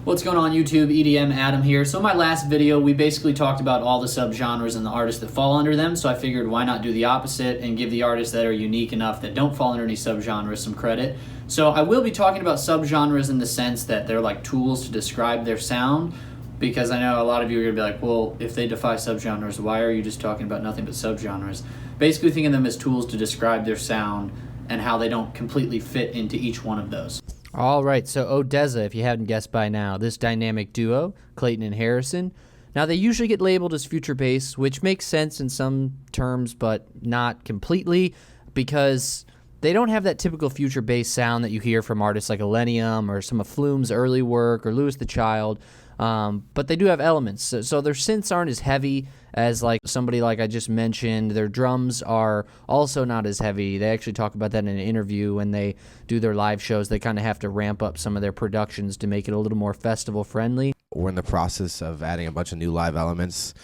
What's going on YouTube? EDM Adam here. So in my last video, we basically talked about all the subgenres and the artists that fall under them, so I figured why not do the opposite and give the artists that are unique enough that don't fall under any subgenres some credit. So I will be talking about subgenres in the sense that they're like tools to describe their sound, because I know a lot of you are going to be like, well, if they defy subgenres, why are you just talking about nothing but subgenres? Basically think of them as tools to describe their sound and how they don't completely fit into each one of those. All right, so ODESZA, if you hadn't guessed by now, this dynamic duo, Clayton and Harrison. Now, they usually get labeled as future bass, which makes sense in some terms, but not completely, because they don't have that typical future bass sound that you hear from artists like Illenium or some of Flume's early work or Louis the Child, but they do have elements. So their synths aren't as heavy as like somebody like I just mentioned. Their drums are also not as heavy. They actually talk about that in an interview when they do their live shows. They kind of have to ramp up some of their productions to make it a little more festival friendly. We're in the process of adding a bunch of new live elements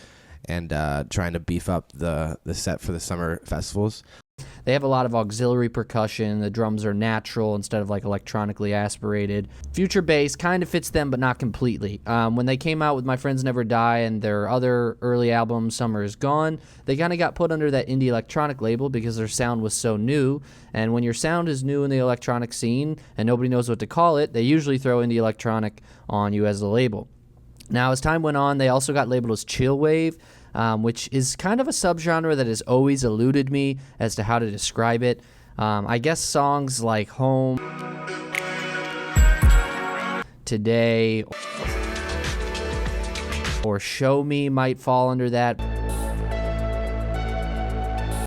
and trying to beef up the set for the summer festivals. They have a lot of auxiliary percussion. The drums are natural instead of like electronically aspirated. Future bass kind of fits them, but not completely. When they came out with My Friends Never Die and their other early album, Summer Is Gone, they kind of got put under that indie electronic label because their sound was so new. And when your sound is new in the electronic scene and nobody knows what to call it, they usually throw indie electronic on you as the label. Now, as time went on, they also got labeled as chill wave, which is kind of a subgenre that has always eluded me as to how to describe it. I guess songs like Home, Today, or Show Me might fall under that.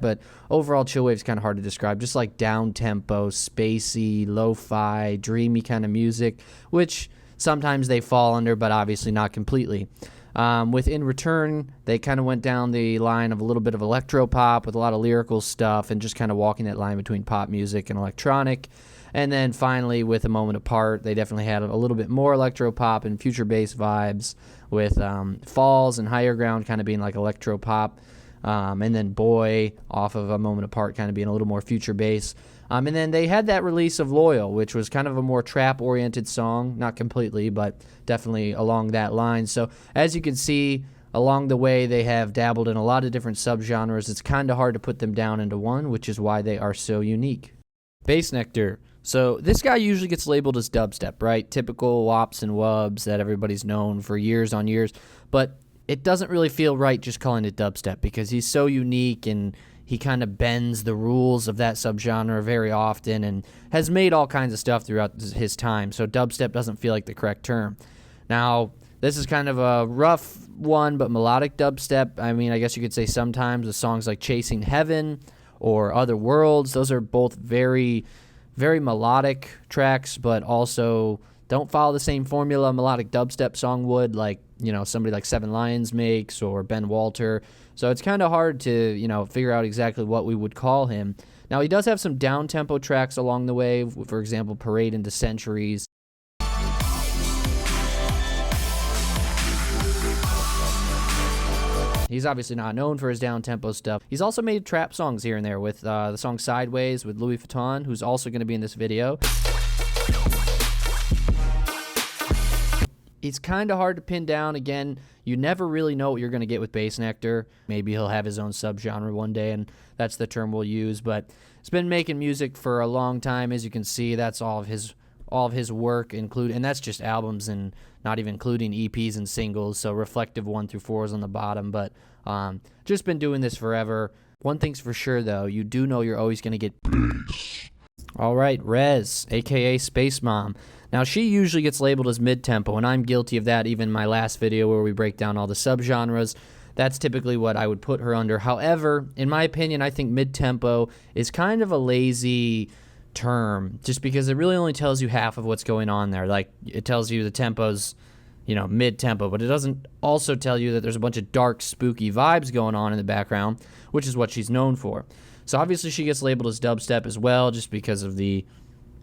But overall, chill wave is kind of hard to describe, just like down-tempo, spacey, lo-fi, dreamy kind of music, which sometimes they fall under, but obviously not completely. With In Return, they kind of went down the line of a little bit of electro-pop with a lot of lyrical stuff and just kind of walking that line between pop music and electronic. And then finally, with A Moment Apart, they definitely had a little bit more electro-pop and future bass vibes with Falls and Higher Ground kind of being like electro-pop. And then Boy off of A Moment Apart kind of being a little more future bass. And then they had that release of Loyal, which was kind of a more trap-oriented song. Not completely, but definitely along that line. So as you can see, along the way, they have dabbled in a lot of different subgenres. It's kind of hard to put them down into one, which is why they are so unique. Bassnectar. So this guy usually gets labeled as dubstep, right? Typical wops and wubs that everybody's known for years on years. But it doesn't really feel right just calling it dubstep because he's so unique and he kind of bends the rules of that subgenre very often and has made all kinds of stuff throughout his time, so dubstep doesn't feel like the correct term. Now, this is kind of a rough one, but melodic dubstep, I mean, I guess you could say sometimes with songs like Chasing Heaven or Other Worlds, those are both very, very melodic tracks, but also don't follow the same formula a melodic dubstep song would, like, you know, somebody like Seven Lions makes or Ben Walter. So it's kind of hard to, you know, figure out exactly what we would call him. Now, he does have some down-tempo tracks along the way, for example, Parade into Centuries. He's obviously not known for his down-tempo stuff. He's also made trap songs here and there with the song Sideways with Louis Futon, who's also going to be in this video. He's kind of hard to pin down. Again, you never really know what you're going to get with Bassnectar. Maybe he'll have his own subgenre one day, and that's the term we'll use. But he's been making music for a long time. As you can see, that's all of his work, and that's just albums and not even including EPs and singles. So Reflective 1 through 4 is on the bottom, but just been doing this forever. One thing's for sure, though, you do know you're always going to get bass. All right, Rez, a.k.a. Space Mom. Now, she usually gets labeled as mid-tempo, and I'm guilty of that even in my last video where we break down all the subgenres. That's typically what I would put her under. However, in my opinion, I think mid-tempo is kind of a lazy term just because it really only tells you half of what's going on there. Like, it tells you the tempo's, you know, mid-tempo, but it doesn't also tell you that there's a bunch of dark, spooky vibes going on in the background, which is what she's known for. So obviously she gets labeled as dubstep as well just because of the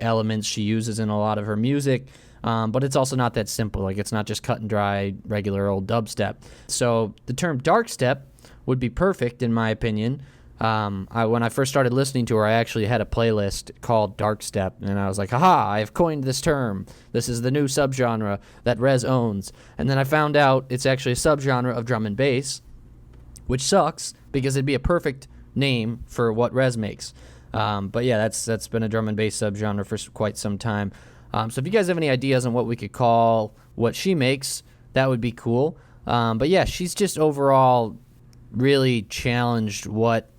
elements she uses in a lot of her music, but it's also not that simple. Like, it's not just cut and dry regular old dubstep. So the term dark step would be perfect in my opinion, When I first started listening to her, I actually had a playlist called Dark Step, and I was like, haha, I have coined this term. This is the new subgenre that Rez owns. And then I found out it's actually a subgenre of drum and bass, which sucks because it'd be a perfect name for what Rez makes. But yeah, that's been a drum and bass subgenre for quite some time. So if you guys have any ideas on what we could call what she makes, that would be cool. But yeah, she's just overall really challenged what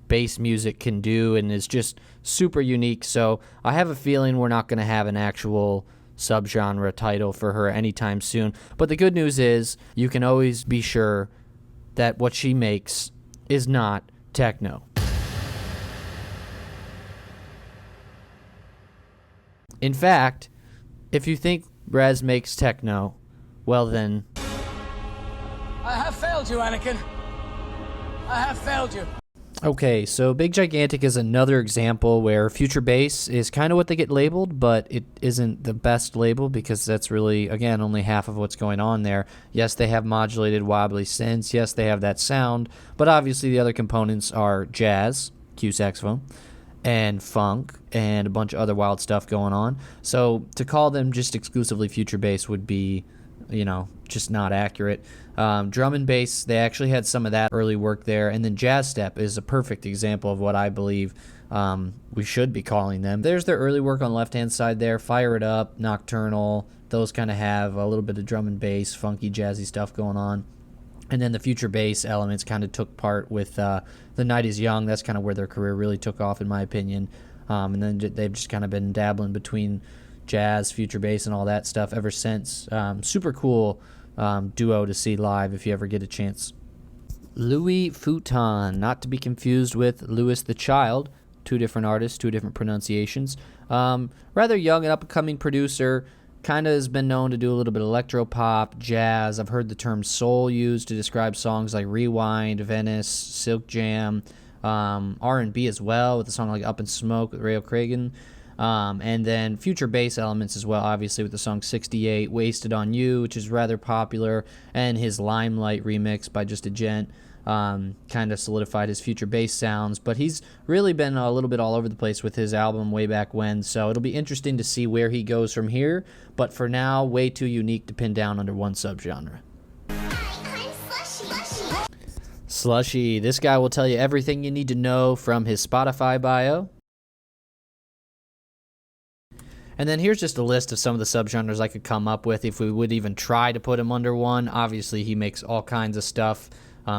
bass music can do and is just super unique. So I have a feeling we're not going to have an actual subgenre title for her anytime soon. But the good news is you can always be sure that what she makes is not techno. In fact, if you think Rez makes techno, well then... I have failed you, Anakin. I have failed you. Okay, so Big Gigantic is another example where future bass is kind of what they get labeled, but it isn't the best label because that's really, again, only half of what's going on there. Yes, they have modulated wobbly synths. Yes, they have that sound, but obviously the other components are jazz, cue saxophone, and funk, and a bunch of other wild stuff going on. So to call them just exclusively future bass would be, just not accurate. Drum and bass, they actually had some of that early work there. And then jazz step is a perfect example of what I believe we should be calling them. There's their early work on the left-hand side there. Fire It Up, Nocturnal, those kind of have a little bit of drum and bass, funky, jazzy stuff going on. And then the future bass elements kind of took part with The Night Is Young. That's kind of where their career really took off, in my opinion. And then they've just kind of been dabbling between jazz, future bass, and all that stuff ever since. Super cool duo to see live if you ever get a chance. Louis Futon, not to be confused with Louis the Child. Two different artists, two different pronunciations. Rather young and up-and-coming producer. Kind of has been known to do a little bit of electro-pop, jazz. I've heard the term soul used to describe songs like Rewind, Venice, Silk Jam, R&B as well, with a song like Up in Smoke with Ray O'Cragen. And then future bass elements as well, obviously, with the song 68, Wasted on You, which is rather popular, and his Limelight remix by Just a Gent kind of solidified his future bass sounds. But he's really been a little bit all over the place with his album way back when, so it'll be interesting to see where he goes from here. But for now, way too unique to pin down under one subgenre. Slushy. This guy will tell you everything you need to know from his Spotify bio. And then here's just a list of some of the subgenres I could come up with if we would even try to put him under one. Obviously, he makes all kinds of stuff.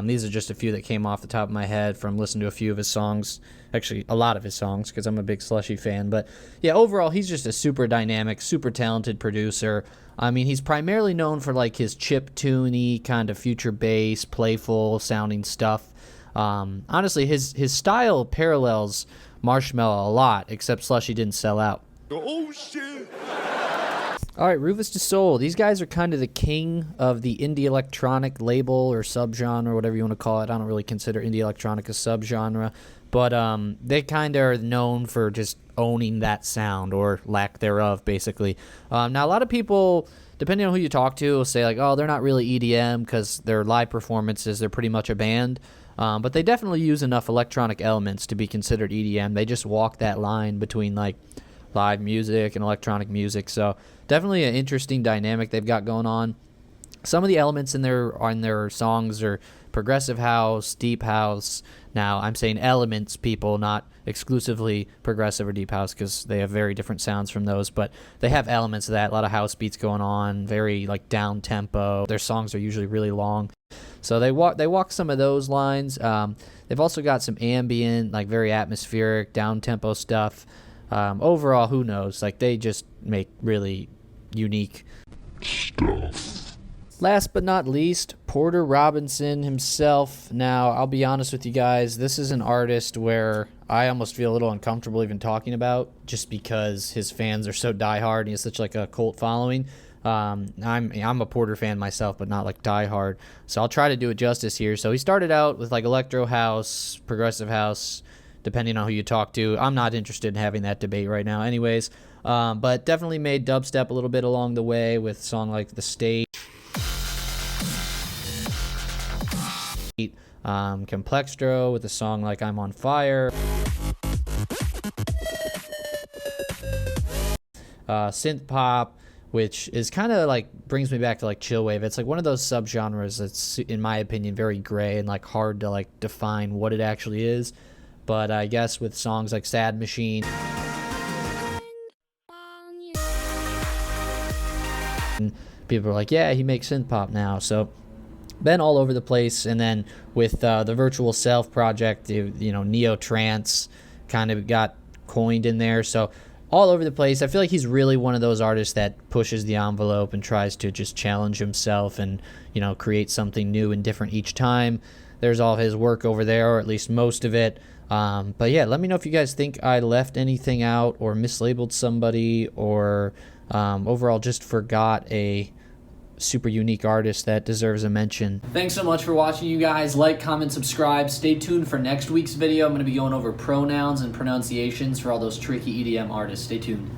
These are just a few that came off the top of my head from listening to a few of his songs. Actually, a lot of his songs, because I'm a big Slushy fan. But yeah, overall, he's just a super dynamic, super talented producer. I mean, he's primarily known for like his chip-tuney kind of future bass, playful sounding stuff. Honestly, his style parallels Marshmello a lot, except Slushy didn't sell out. Oh, shit. All right, Rufus To Solo. These guys are kind of the king of the indie electronic label or subgenre, whatever you want to call it. I don't really consider indie electronic a subgenre, but they kind of are known for just owning that sound or lack thereof, basically. Now, a lot of people, depending on who you talk to, will say like, oh, they're not really EDM because their live performances, they're pretty much a band. But they definitely use enough electronic elements to be considered EDM. They just walk that line between like live music and electronic music. So definitely an interesting dynamic they've got going on. Some of the elements in their songs are progressive house, deep house. Now, I'm saying elements, people, not exclusively progressive or deep house, because they have very different sounds from those, but they have elements of that. A lot of house beats going on, very like down tempo. Their songs are usually really long. So they walk some of those lines. They've also got some ambient, like very atmospheric, down tempo stuff. Overall, who knows? Like, they just make really unique stuff. Last but not least, Porter Robinson himself. Now, I'll be honest with you guys, this is an artist where I almost feel a little uncomfortable even talking about, just because his fans are so diehard and he has such like a cult following. I'm a Porter fan myself, but not like diehard. So I'll try to do it justice here. So he started out with like electro house, progressive house, depending on who you talk to. I'm not interested in having that debate right now anyways. But definitely made dubstep a little bit along the way with a song like The State. Complextro with a song like I'm on Fire. Synth pop, which is kind of like brings me back to like chillwave. It's like one of those subgenres that's, in my opinion, very gray and like hard to like define what it actually is. But I guess with songs like Sad Machine, people are like, yeah, he makes synth pop now. So been all over the place. And then with the Virtual Self project, you know, neo trance kind of got coined in there. So all over the place. I feel like he's really one of those artists that pushes the envelope and tries to just challenge himself and, you know, create something new and different each time. There's all his work over there, or at least most of it. But yeah, let me know if you guys think I left anything out or mislabeled somebody, or overall just forgot a super unique artist that deserves a mention. Thanks so much for watching, you guys. Like, comment, subscribe. Stay tuned for next week's video. I'm going to be going over pronouns and pronunciations for all those tricky EDM artists. Stay tuned.